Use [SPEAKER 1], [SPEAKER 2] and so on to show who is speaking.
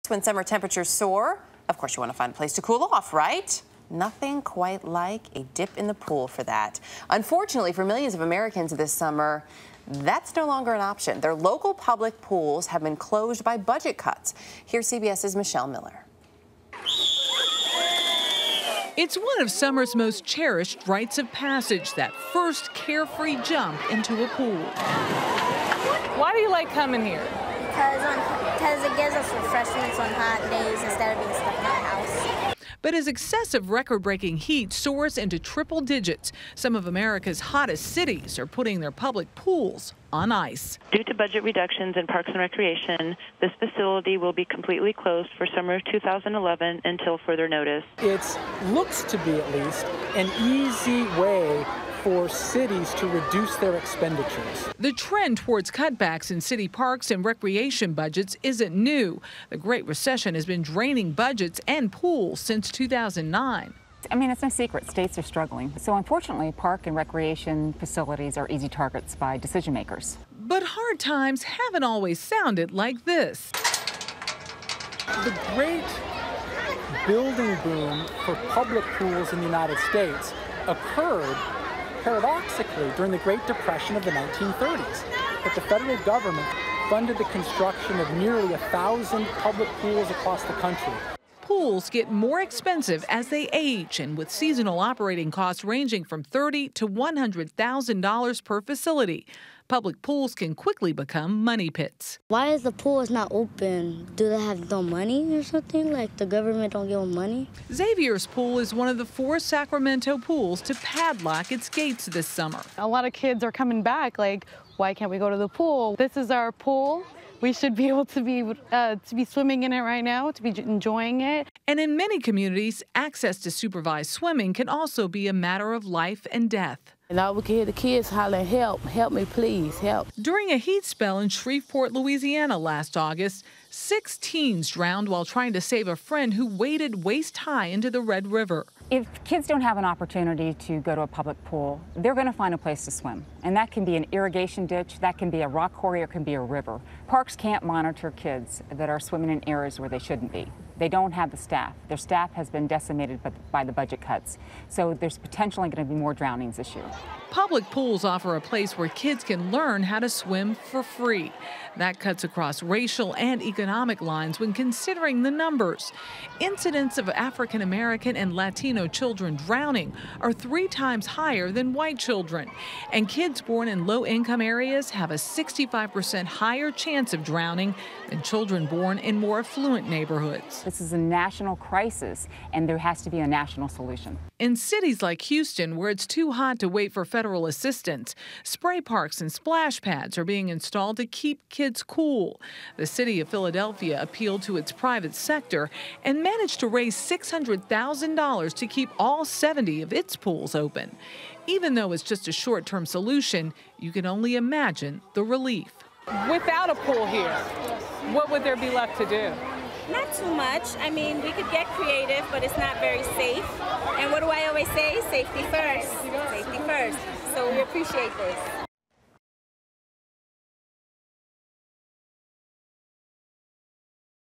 [SPEAKER 1] When summer temperatures soar, of course you want to find a place to cool off, right? Nothing quite like a dip in the pool for that. Unfortunately, for millions of Americans this summer, that's no longer an option. Their local public pools have been closed by budget cuts. Here's CBS's Michelle Miller.
[SPEAKER 2] It's one of summer's most cherished rites of passage, that first carefree jump into a pool.
[SPEAKER 3] Why do you like coming here?
[SPEAKER 4] Because it gives us refreshments on hot days instead of being stuck in the house.
[SPEAKER 2] But as excessive record-breaking heat soars into triple digits, some of America's hottest cities are putting their public pools on ice.
[SPEAKER 5] Due to budget reductions in Parks and Recreation, this facility will be completely closed for summer of 2011 until further notice.
[SPEAKER 6] It looks to be, at least, an easy way for cities to reduce their expenditures.
[SPEAKER 2] The trend towards cutbacks in city parks and recreation budgets isn't new. The Great Recession has been draining budgets and pools since 2009.
[SPEAKER 7] I mean, it's no secret states are struggling. So unfortunately, park and recreation facilities are easy targets by decision makers.
[SPEAKER 2] But hard times haven't always sounded like this.
[SPEAKER 6] The great building boom for public pools in the United States occurred paradoxically during the Great Depression of the 1930s. But the federal government funded the construction of nearly 1,000 public pools across the country.
[SPEAKER 2] Pools get more expensive as they age, and with seasonal operating costs ranging from $30,000 to $100,000 per facility, public pools can quickly become money pits.
[SPEAKER 4] Why is the pool not open? Do they have no money or something? Like the government don't give them money?
[SPEAKER 2] Xavier's pool is one of the 4 Sacramento pools to padlock its gates this summer.
[SPEAKER 3] A lot of kids are coming back like, why can't we go to the pool? This is our pool. We should be able to be swimming in it right now, to be enjoying it.
[SPEAKER 2] And in many communities, access to supervised swimming can also be a matter of life and death.
[SPEAKER 8] And all we can hear the kids hollering, help me, please, help.
[SPEAKER 2] During a heat spell in Shreveport, Louisiana last August, 6 teens drowned while trying to save a friend who waded waist-high into the Red River.
[SPEAKER 7] If kids don't have an opportunity to go to a public pool, they're going to find a place to swim. And that can be an irrigation ditch, that can be a rock quarry, or it can be a river. Parks can't monitor kids that are swimming in areas where they shouldn't be. They don't have the staff. Their staff has been decimated by the budget cuts. So there's potentially going to be more drownings this year.
[SPEAKER 2] Public pools offer a place where kids can learn how to swim for free. That cuts across racial and economic lines when considering the numbers. Incidents of African American and Latino children drowning are 3 times higher than white children. And kids born in low-income areas have a 65% higher chance of drowning than children born in more affluent neighborhoods.
[SPEAKER 7] This is a national crisis, and there has to be a national solution.
[SPEAKER 2] In cities like Houston, where it's too hot to wait for federal assistance, spray parks and splash pads are being installed to keep kids cool. The city of Philadelphia appealed to its private sector and managed to raise $600,000 to keep all 70 of its pools open. Even though it's just a short-term solution, you can only imagine the relief.
[SPEAKER 3] Without a pool here, what would there be left to do?
[SPEAKER 9] Not too much. I mean, we could get creative, but it's not very safe. And what do I always say? Safety first. Safety first. So we appreciate this.